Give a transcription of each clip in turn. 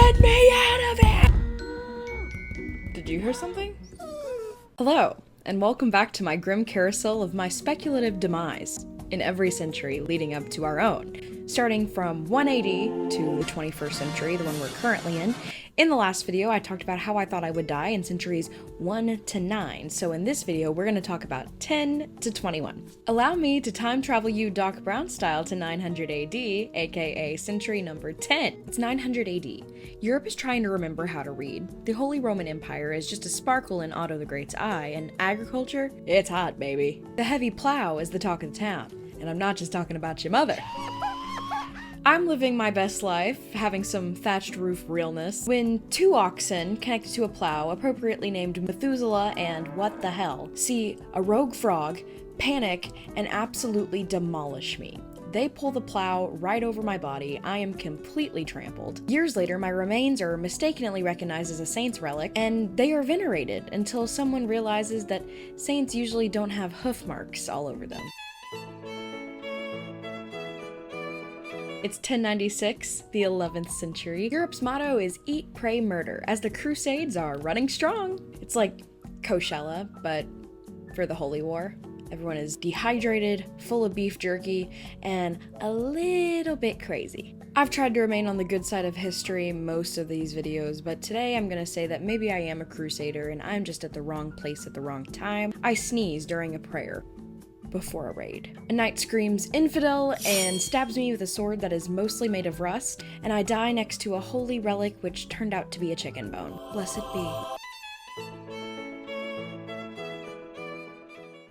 Let me out of it! Did you hear something? Hello, and welcome back to my grim carousel of my speculative demise in every century leading up to our own, starting from 180 to the 21st century, the one we're currently in. In the last video, I talked about how I thought I would die in centuries 1 to 9, so in this video, we're going to talk about 10 to 21. Allow me to time travel you Doc Brown style to 900 AD, aka century number 10. It's 900 AD. Europe is trying to remember how to read. The Holy Roman Empire is just a sparkle in Otto the Great's eye, and agriculture? It's hot, baby. The heavy plow is the talk of the town, and I'm not just talking about your mother. I'm living my best life, having some thatched roof realness, when two oxen connected to a plow, appropriately named Methuselah and what the hell, see a rogue frog, panic, and absolutely demolish me. They pull the plow right over my body. I am completely trampled. Years later, my remains are mistakenly recognized as a saint's relic, and they are venerated until someone realizes that saints usually don't have hoof marks all over them. It's 1096, the 11th century. Europe's motto is eat, pray, murder, as the Crusades are running strong. It's like Coachella, but for the Holy War. Everyone is dehydrated, full of beef jerky, and a little bit crazy. I've tried to remain on the good side of history most of these videos, but today I'm gonna say that maybe I am a crusader and I'm just at the wrong place at the wrong time. I sneeze during a prayer before a raid. A knight screams infidel and stabs me with a sword that is mostly made of rust, and I die next to a holy relic which turned out to be a chicken bone. Blessed be.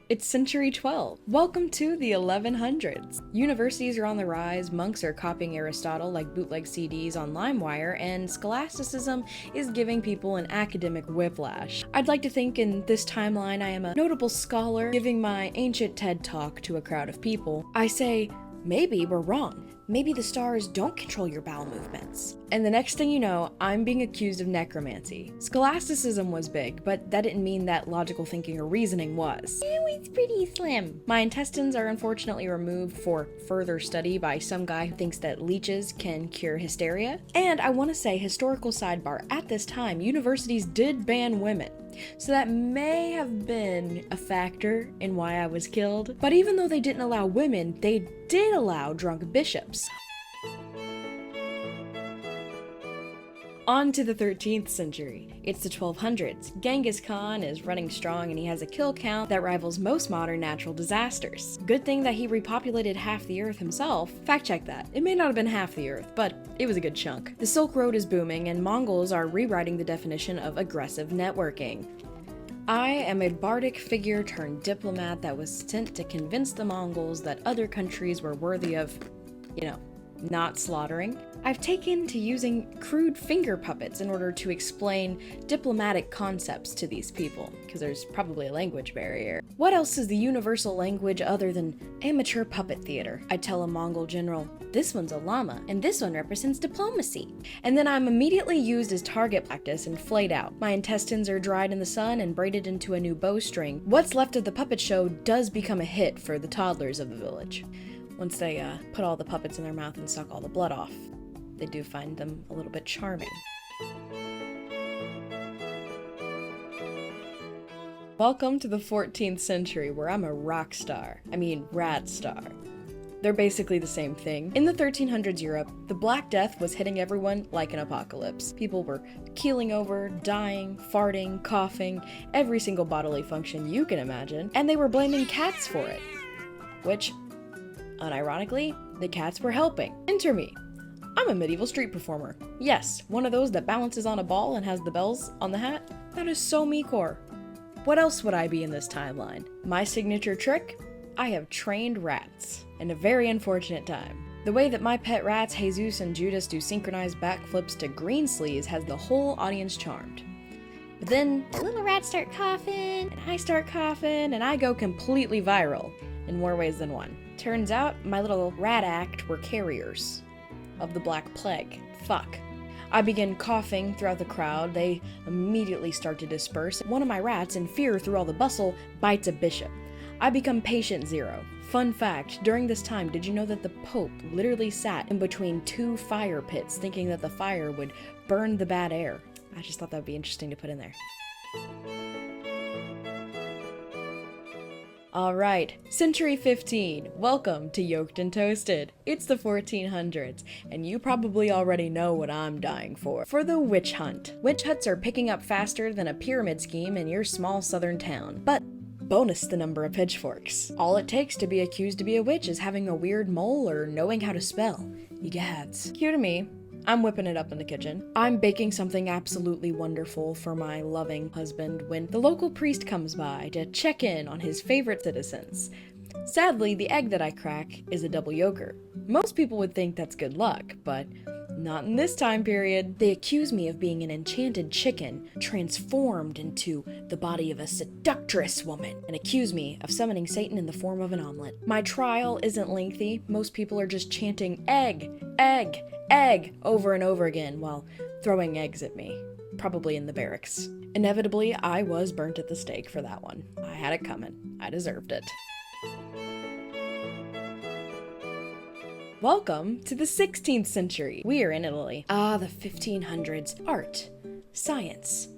It's century 12. Welcome to the 1100s. Universities are on the rise, monks are copying Aristotle like bootleg CDs on LimeWire, and scholasticism is giving people an academic whiplash. I'd like to think in this timeline I am a notable scholar giving my ancient TED talk to a crowd of people. I say, maybe we're wrong. Maybe the stars don't control your bowel movements. And the next thing you know, I'm being accused of necromancy. Scholasticism was big, but that didn't mean that logical thinking or reasoning was. It was pretty slim. My intestines are unfortunately removed for further study by some guy who thinks that leeches can cure hysteria. And I want to say, historical sidebar, at this time, universities did ban women. So that may have been a factor in why I was killed. But even though they didn't allow women, they did allow drunk bishops. On to the 13th century. It's the 1200s. Genghis Khan is running strong and he has a kill count that rivals most modern natural disasters. Good thing that he repopulated half the earth himself. Fact check that. It may not have been half the earth, but it was a good chunk. The Silk Road is booming and Mongols are rewriting the definition of aggressive networking. I am a bardic figure turned diplomat that was sent to convince the Mongols that other countries were worthy of, not slaughtering. I've taken to using crude finger puppets in order to explain diplomatic concepts to these people, because there's probably a language barrier. What else is the universal language other than amateur puppet theater? I tell a Mongol general, this one's a llama, and this one represents diplomacy. And then I'm immediately used as target practice and flayed out. My intestines are dried in the sun and braided into a new bowstring. What's left of the puppet show does become a hit for the toddlers of the village. Once they put all the puppets in their mouth and suck all the blood off. They do find them a little bit charming. Welcome to the 14th century, where I'm a rock star. I mean, rat star. They're basically the same thing. In the 1300s Europe, the Black Death was hitting everyone like an apocalypse. People were keeling over, dying, farting, coughing, every single bodily function you can imagine, and they were blaming cats for it. Which, unironically, the cats were helping. Enter me. I'm a medieval street performer. Yes, one of those that balances on a ball and has the bells on the hat. That is so me-core. What else would I be in this timeline? My signature trick? I have trained rats. In a very unfortunate time. The way that my pet rats, Jesus and Judas, do synchronized backflips to green sleeves has the whole audience charmed. But then, the little rats start coughing, and I start coughing, and I go completely viral, in more ways than one. Turns out, my little rat act were carriers of the Black Plague. Fuck. I begin coughing throughout the crowd. They immediately start to disperse. One of my rats, in fear through all the bustle, bites a bishop. I become patient zero. Fun fact, during this time, did you know that the Pope literally sat in between two fire pits thinking that the fire would burn the bad air? I just thought that would be interesting to put in there. Alright, Century 15, welcome to Yoked and Toasted. It's the 1400s, and you probably already know what I'm dying for the witch hunt. Witch hunts are picking up faster than a pyramid scheme in your small southern town. But bonus the number of pitchforks. All it takes to be accused to be a witch is having a weird mole or knowing how to spell. Egads. Cue to me. I'm whipping it up in the kitchen. I'm baking something absolutely wonderful for my loving husband when the local priest comes by to check in on his favorite citizens. Sadly, the egg that I crack is a double yolker. Most people would think that's good luck, but not in this time period. They accuse me of being an enchanted chicken transformed into the body of a seductress woman, and accuse me of summoning Satan in the form of an omelet. My trial isn't lengthy. Most people are just chanting egg, egg, egg over and over again while throwing eggs at me, probably in the barracks. Inevitably, I was burnt at the stake for that one. I had it coming. I deserved it. Welcome to the 16th century. We are in Italy. Ah, the 1500s. Art, science,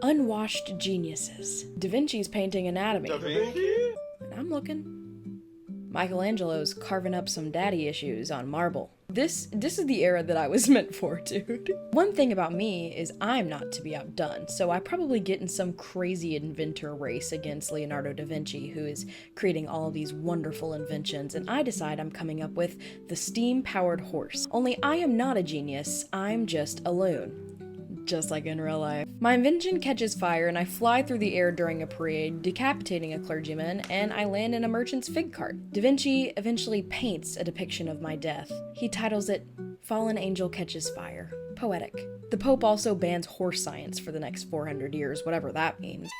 unwashed geniuses. Da Vinci's painting anatomy. Da Vinci? And I'm looking. Michelangelo's carving up some daddy issues on marble. This is the era that I was meant for, dude. One thing about me is I'm not to be outdone, so I probably get in some crazy inventor race against Leonardo da Vinci, who is creating all of these wonderful inventions, and I decide I'm coming up with the steam-powered horse. Only I am not a genius, I'm just a loon. Just like in real life. My invention catches fire and I fly through the air during a parade, decapitating a clergyman, and I land in a merchant's fig cart. Da Vinci eventually paints a depiction of my death. He titles it, Fallen Angel Catches Fire. Poetic. The Pope also bans horse science for the next 400 years, whatever that means.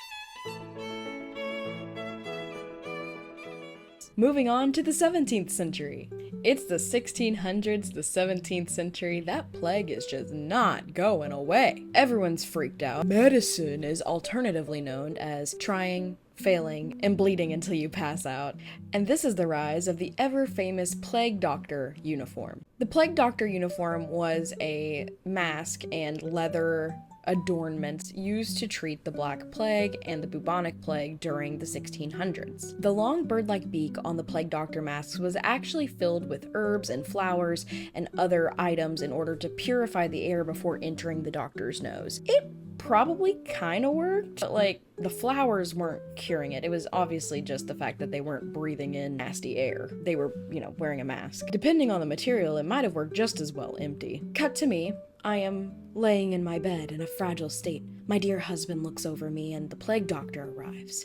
Moving on to the 17th century. It's the 1600s, the 17th century. That plague is just not going away. Everyone's freaked out. Medicine is alternatively known as trying, failing, and bleeding until you pass out. And this is the rise of the ever-famous plague doctor uniform. The plague doctor uniform was a mask and leather adornments used to treat the Black Plague and the bubonic plague during the 1600s. The long bird-like beak on the plague doctor masks was actually filled with herbs and flowers and other items in order to purify the air before entering the doctor's nose. It probably kind of worked, but like the flowers weren't curing it. It was obviously just the fact that they weren't breathing in nasty air. They were, wearing a mask. Depending on the material, it might have worked just as well empty. Cut to me. I am laying in my bed in a fragile state. My dear husband looks over me and the plague doctor arrives.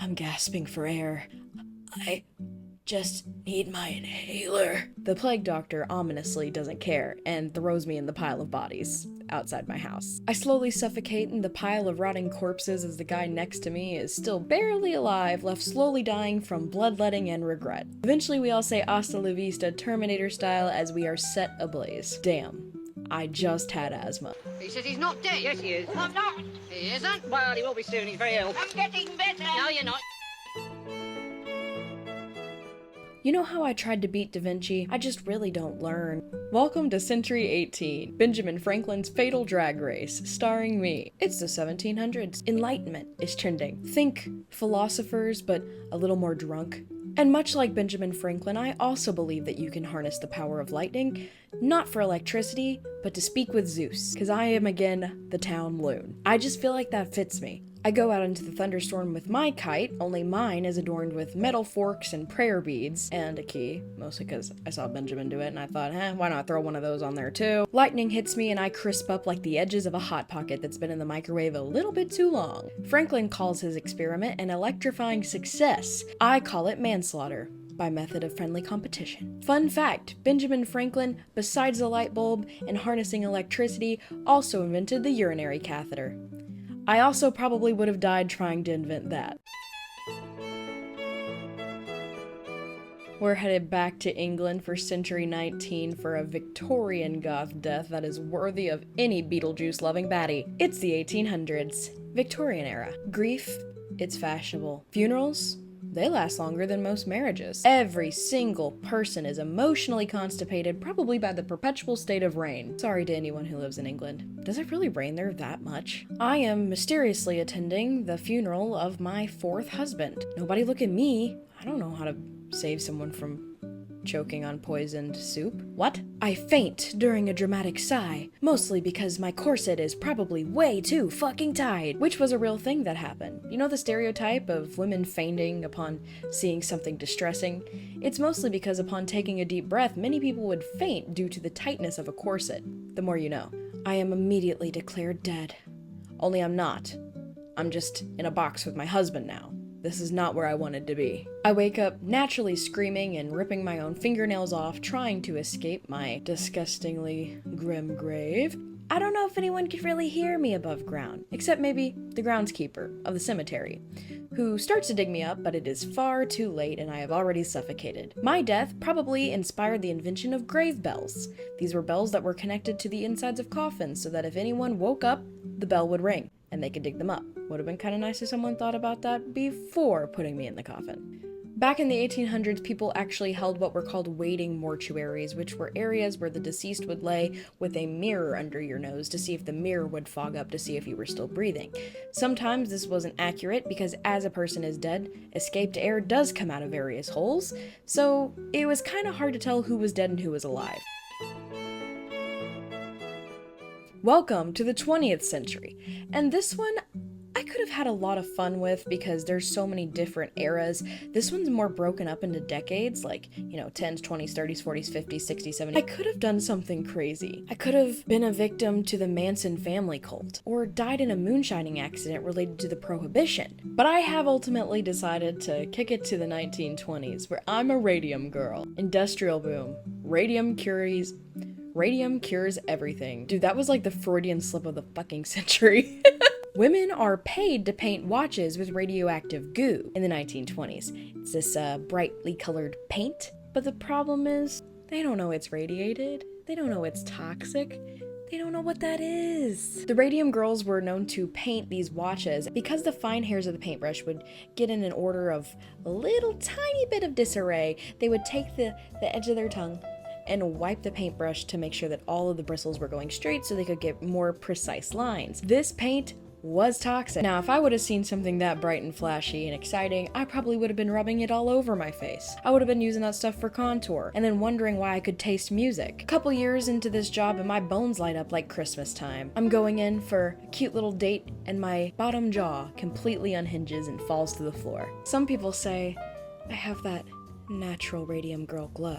I'm gasping for air. I just need my inhaler. The plague doctor ominously doesn't care and throws me in the pile of bodies outside my house. I slowly suffocate in the pile of rotting corpses as the guy next to me is still barely alive, left slowly dying from bloodletting and regret. Eventually we all say hasta la vista, Terminator style, as we are set ablaze. Damn. I just had asthma. He says he's not dead. Yes, he is. I'm not. He isn't? Well, he will be soon. He's very ill. I'm getting better. No, you're not. You know how I tried to beat Da Vinci? I just really don't learn. Welcome to Century 18, Benjamin Franklin's Fatal Drag Race, starring me. It's the 1700s. Enlightenment is trending. Think philosophers, but a little more drunk. And much like Benjamin Franklin, I also believe that you can harness the power of lightning, not for electricity, but to speak with Zeus, because I am again the town loon. I just feel like that fits me. I go out into the thunderstorm with my kite, only mine is adorned with metal forks and prayer beads, and a key, mostly because I saw Benjamin do it and I thought, why not throw one of those on there too? Lightning hits me and I crisp up like the edges of a Hot Pocket that's been in the microwave a little bit too long. Franklin calls his experiment an electrifying success. I call it manslaughter, by method of friendly competition. Fun fact, Benjamin Franklin, besides the light bulb and harnessing electricity, also invented the urinary catheter. I also probably would have died trying to invent that. We're headed back to England for century 19 for a Victorian goth death that is worthy of any Beetlejuice-loving baddie. It's the 1800s. Victorian era. Grief, it's fashionable. Funerals, they last longer than most marriages. Every single person is emotionally constipated, probably by the perpetual state of rain. Sorry to anyone who lives in England. Does it really rain there that much? I am mysteriously attending the funeral of my 4th husband. Nobody look at me. I don't know how to save someone from choking on poisoned soup. What? I faint during a dramatic sigh, mostly because my corset is probably way too fucking tight, which was a real thing that happened. You know the stereotype of women fainting upon seeing something distressing? It's mostly because upon taking a deep breath, many people would faint due to the tightness of a corset. The more you know. I am immediately declared dead. Only I'm not. I'm just in a box with my husband now. This is not where I wanted to be. I wake up naturally screaming and ripping my own fingernails off, trying to escape my disgustingly grim grave. I don't know if anyone could really hear me above ground, except maybe the groundskeeper of the cemetery, who starts to dig me up, but it is far too late and I have already suffocated. My death probably inspired the invention of grave bells. These were bells that were connected to the insides of coffins so that if anyone woke up, the bell would ring and they could dig them up. Would have been kind of nice if someone thought about that before putting me in the coffin. Back in the 1800s, people actually held what were called waiting mortuaries, which were areas where the deceased would lay with a mirror under your nose to see if the mirror would fog up to see if you were still breathing. Sometimes this wasn't accurate because as a person is dead, escaped air does come out of various holes, so it was kind of hard to tell who was dead and who was alive. Welcome to the 20th century, and this one I could have had a lot of fun with because there's so many different eras. This one's more broken up into decades, like, 10s, 20s, 30s, 40s, 50s, 60s, 70s. I could have done something crazy. I could have been a victim to the Manson family cult, or died in a moonshining accident related to the Prohibition. But I have ultimately decided to kick it to the 1920s, where I'm a radium girl. Industrial boom. Radium cures everything. Dude, that was like the Freudian slip of the fucking century. Women are paid to paint watches with radioactive goo in the 1920s. It's this brightly colored paint, but the problem is they don't know it's radiated. They don't know it's toxic. They don't know what that is. The radium girls were known to paint these watches because the fine hairs of the paintbrush would get in an order of a little tiny bit of disarray. They would take the edge of their tongue and wipe the paintbrush to make sure that all of the bristles were going straight so they could get more precise lines. This paint was toxic. Now, if I would have seen something that bright and flashy and exciting, I probably would have been rubbing it all over my face. I would have been using that stuff for contour, and then wondering why I could taste music. A couple years into this job and my bones light up like Christmas time. I'm going in for a cute little date and my bottom jaw completely unhinges and falls to the floor. Some people say I have that natural radium girl glow.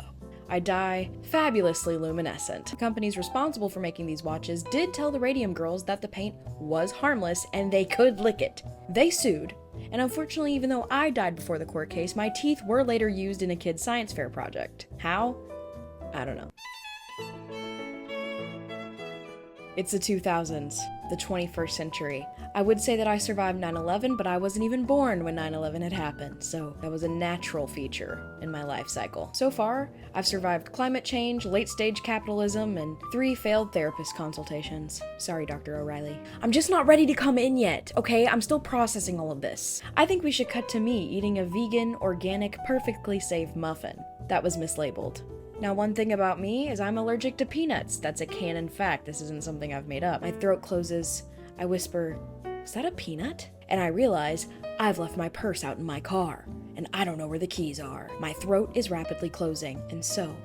I die fabulously luminescent. The companies responsible for making these watches did tell the radium girls that the paint was harmless and they could lick it. They sued, and unfortunately, even though I died before the court case, my teeth were later used in a kid's science fair project. How? I don't know. It's the 2000s, the 21st century. I would say that I survived 9/11, but I wasn't even born when 9/11 had happened, so that was a natural feature in my life cycle. So far, I've survived climate change, late-stage capitalism, and 3 failed therapist consultations. Sorry, Dr. O'Reilly. I'm just not ready to come in yet, okay? I'm still processing all of this. I think we should cut to me eating a vegan, organic, perfectly safe muffin. That was mislabeled. Now, one thing about me is I'm allergic to peanuts. That's a canon fact. This isn't something I've made up. My throat closes. I whisper, "Is that a peanut?" And I realize I've left my purse out in my car, and I don't know where the keys are. My throat is rapidly closing, and so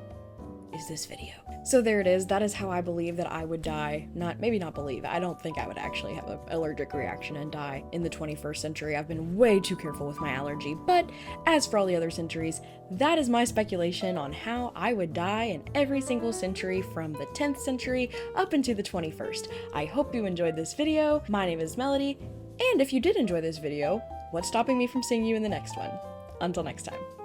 is this video. So there it is. That is how I believe that I would die. Maybe not believe. I don't think I would actually have an allergic reaction and die in the 21st century. I've been way too careful with my allergy. But as for all the other centuries, that is my speculation on how I would die in every single century from the 10th century up into the 21st. I hope you enjoyed this video. My name is Melody, and if you did enjoy this video, what's stopping me from seeing you in the next one? Until next time.